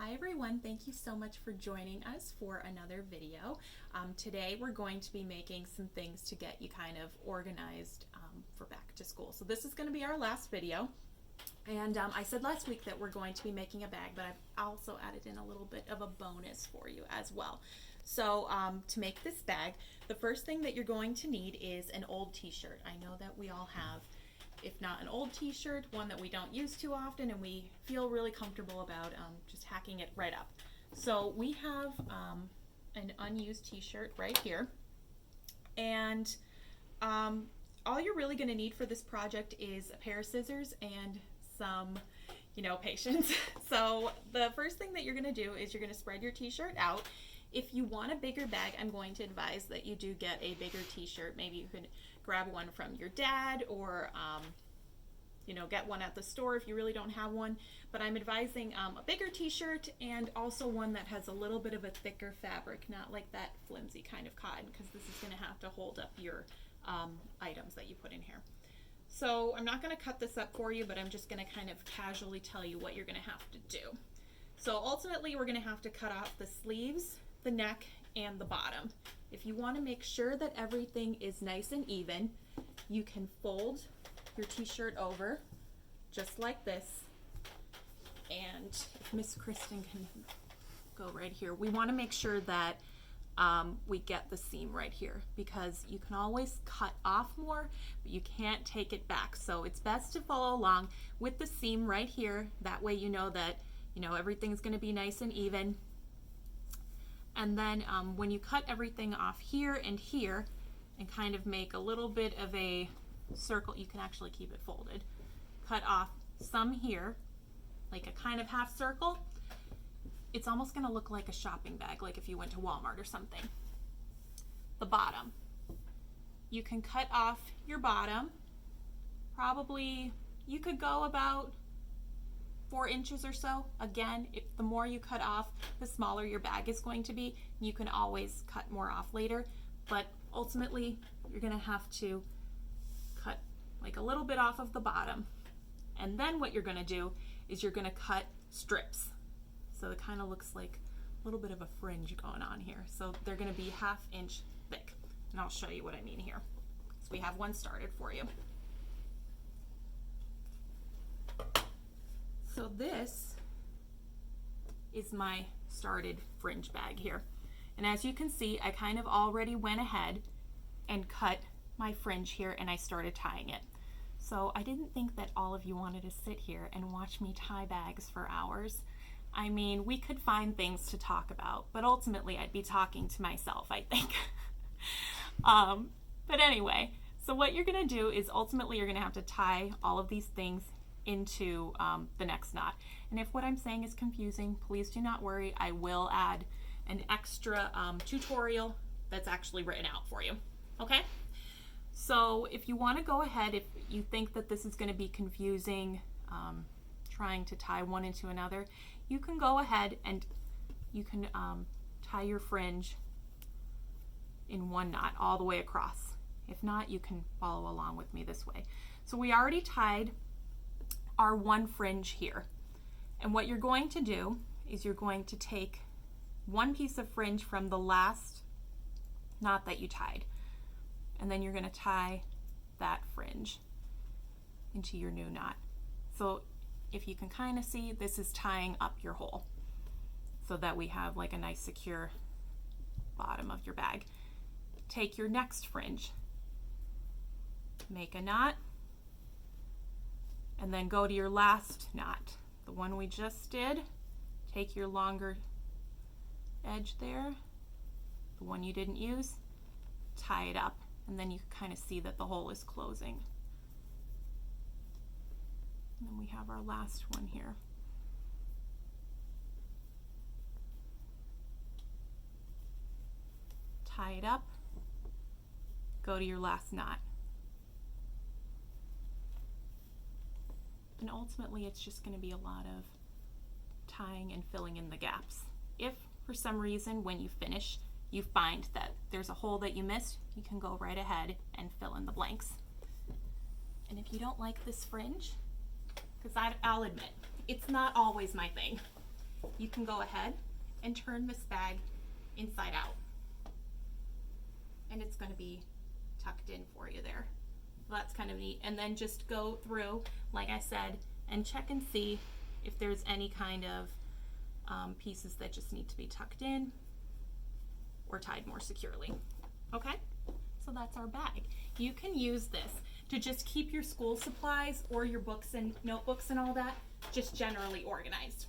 Hi everyone, thank you so much for joining us for another video. Today we're going to be making some things to get you kind of organized for back to school. So this is going to be our last video, and I said last week that we're going to be making a bag, but I've also added in a little bit of a bonus for you as well. So to make this bag, the first thing that you're going to need is an old t-shirt. I know that we all have, if not an old t-shirt, one that we don't use too often and we feel really comfortable about just hacking it right up. So we have an unused t-shirt right here, and all you're really going to need for this project is a pair of scissors and some, patience. So the first thing that you're going to do is you're going to spread your t-shirt out. If you want a bigger bag, I'm going to advise that you do get a bigger t-shirt. Maybe you could grab one from your dad, or get one at the store if you really don't have one. But I'm advising a bigger t-shirt, and also one that has a little bit of a thicker fabric, not like that flimsy kind of cotton, because this is going to have to hold up your items that you put in here. So I'm not going to cut this up for you, but I'm just going to kind of casually tell you what you're going to have to do. So ultimately we're going to have to cut off the sleeves, the neck, and the bottom. If you want to make sure that everything is nice and even, you can fold your t-shirt over just like this, and if Miss Kristen can go right here, we want to make sure that we get the seam right here, because you can always cut off more, but you can't take it back. So it's best to follow along with the seam right here. That way you know that everything's going to be nice and even. And then when you cut everything off here and here and kind of make a little bit of a circle, you can actually keep it folded. Cut off some here, like a kind of half circle. It's almost going to look like a shopping bag, like if you went to Walmart or something. The bottom. You can cut off your bottom. Probably you could go about 4 inches or so. Again, the more you cut off, the smaller your bag is going to be. You can always cut more off later, but ultimately you're going to have to cut like a little bit off of the bottom. And then what you're going to do is you're going to cut strips. So it kind of looks like a little bit of a fringe going on here. So they're going to be 1/2 inch thick. And I'll show you what I mean here. So we have one started for you. So this is my started fringe bag here. And as you can see, I kind of already went ahead and cut my fringe here, and I started tying it. So I didn't think that all of you wanted to sit here and watch me tie bags for hours. I mean, we could find things to talk about, but ultimately I'd be talking to myself, I think. But anyway, so what you're gonna do is ultimately you're gonna have to tie all of these things into the next knot. And if what I'm saying is confusing, please do not worry. I will add an extra tutorial that's actually written out for you. Okay? So if you want to go ahead, if you think that this is going to be confusing, trying to tie one into another, you can go ahead and you can tie your fringe in one knot all the way across. If not, you can follow along with me this way. So we already tied our one fringe here. And what you're going to do is you're going to take one piece of fringe from the last knot that you tied, and then you're going to tie that fringe into your new knot. So if you can kind of see, this is tying up your hole so that we have like a nice secure bottom of your bag. Take your next fringe, make a knot, and then go to your last knot, the one we just did. Take your longer edge there, the one you didn't use, tie it up, and then you can kind of see that the hole is closing. And then we have our last one here. Tie it up, go to your last knot. And ultimately it's just going to be a lot of tying and filling in the gaps. If for some reason when you finish you find that there's a hole that you missed, you can go right ahead and fill in the blanks. And if you don't like this fringe, because I'll admit, it's not always my thing. you can go ahead and turn this bag inside out. And it's going to be tucked in for you there. So that's kind of neat. And then just go through, like I said, and check and see if there's any kind of pieces that just need to be tucked in or tied more securely. Okay, so that's our bag. You can use this to just keep your school supplies or your books and notebooks and all that just generally organized.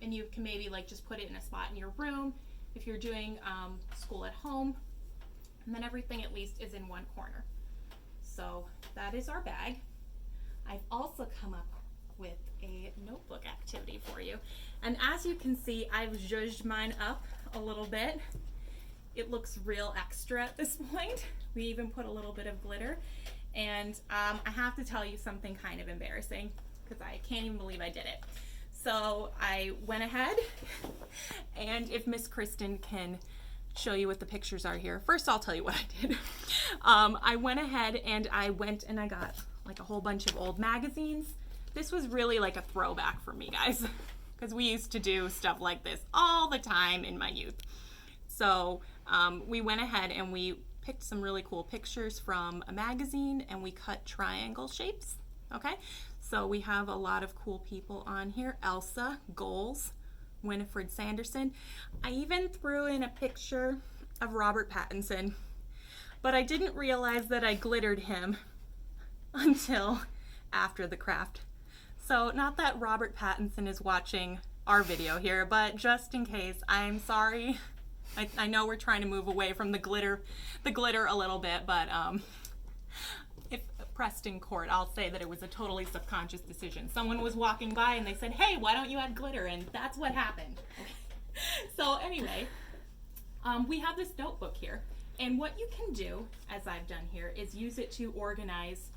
And you can maybe like just put it in a spot in your room if you're doing school at home, and then everything at least is in one corner. So that is our bag. I've also come up with a notebook activity for you. And as you can see, I've zhuzhed mine up a little bit. It looks real extra at this point. We even put a little bit of glitter. And I have to tell you something kind of embarrassing because I can't even believe I did it. So I went ahead, and if Miss Kristen can show you what the pictures are here. First, I'll tell you what I did. I went ahead and I got like a whole bunch of old magazines. This was really like a throwback for me, guys, because we used to do stuff like this all the time in my youth. So we went ahead and we picked some really cool pictures from a magazine and we cut triangle shapes, okay? So we have a lot of cool people on here. Elsa, Goals, Winifred Sanderson. I even threw in a picture of Robert Pattinson, but I didn't realize that I glittered him until after the craft. So not that Robert Pattinson is watching our video here, but just in case, I'm sorry. I know we're trying to move away from the glitter a little bit, but if pressed in court, I'll say that it was a totally subconscious decision. Someone was walking by and they said, "Hey, why don't you add glitter?" And that's what happened. So anyway, we have this notebook here, and what you can do, as I've done here, is use it to organize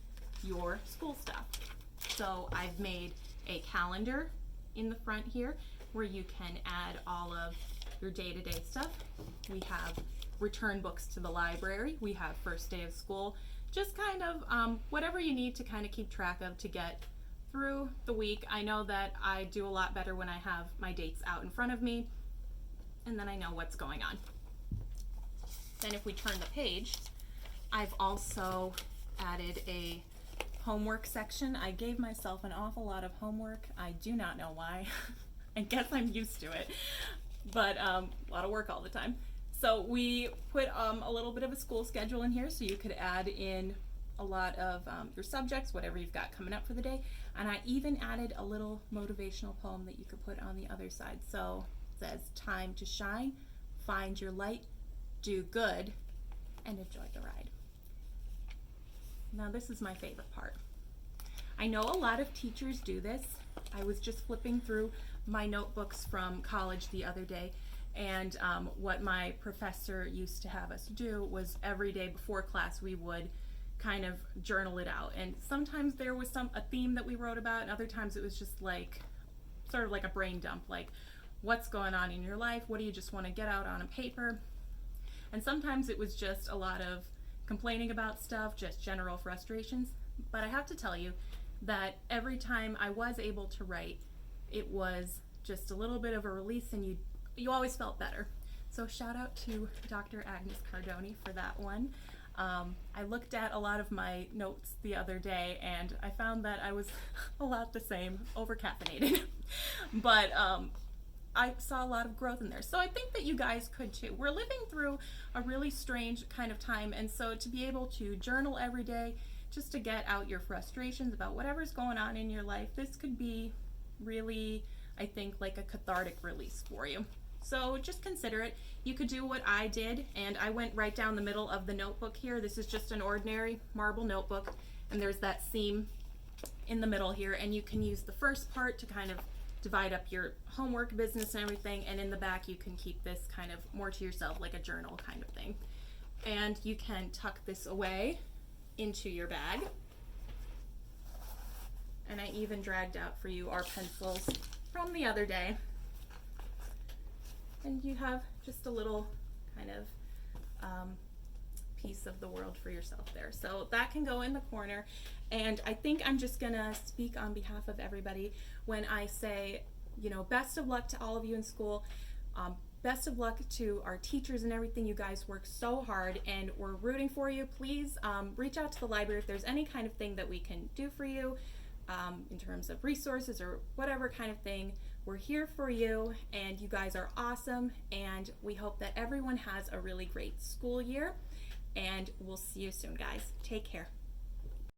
your school stuff. So I've made a calendar in the front here where you can add all of your day-to-day stuff. We have return books to the library. We have first day of school. Just kind of whatever you need to kind of keep track of to get through the week. I know that I do a lot better when I have my dates out in front of me, and then I know what's going on. Then if we turn the page, I've also added a homework section. I gave myself an awful lot of homework. I do not know why. I guess I'm used to it, but a lot of work all the time. So we put a little bit of a school schedule in here so you could add in a lot of your subjects, whatever you've got coming up for the day. And I even added a little motivational poem that you could put on the other side. So it says, "Time to shine, find your light, do good, and enjoy the ride." Now this is my favorite part. I know a lot of teachers do this. I was just flipping through my notebooks from college the other day, and what my professor used to have us do was every day before class we would kind of journal it out. And sometimes there was a theme that we wrote about, and other times it was just like sort of like a brain dump, like what's going on in your life, what do you just want to get out on a paper. And sometimes it was just a lot of complaining about stuff, just general frustrations. But I have to tell you that every time I was able to write, it was just a little bit of a release, and you always felt better. So shout out to Dr. Agnes Cardoni for that one. I looked at a lot of my notes the other day and I found that I was a lot the same, over-caffeinated. But I saw a lot of growth in there. So I think that you guys could too. We're living through a really strange kind of time, and so to be able to journal every day, just to get out your frustrations about whatever's going on in your life, this could be really, I think, like a cathartic release for you. So just consider it. You could do what I did, and I went right down the middle of the notebook here. This is just an ordinary marble notebook, and there's that seam in the middle here, and you can use the first part to kind of divide up your homework business and everything, and in the back you can keep this kind of more to yourself, like a journal kind of thing. And you can tuck this away into your bag. And I even dragged out for you our pencils from the other day. And you have just a little kind of piece of the world for yourself there. So that can go in the corner. And I think I'm just gonna speak on behalf of everybody when I say best of luck to all of you in school. Best of luck to our teachers and everything. You guys work so hard and we're rooting for you. Please reach out to the library if there's any kind of thing that we can do for you in terms of resources or whatever kind of thing. We're here for you, and you guys are awesome, and we hope that everyone has a really great school year, and we'll see you soon, guys. Take care.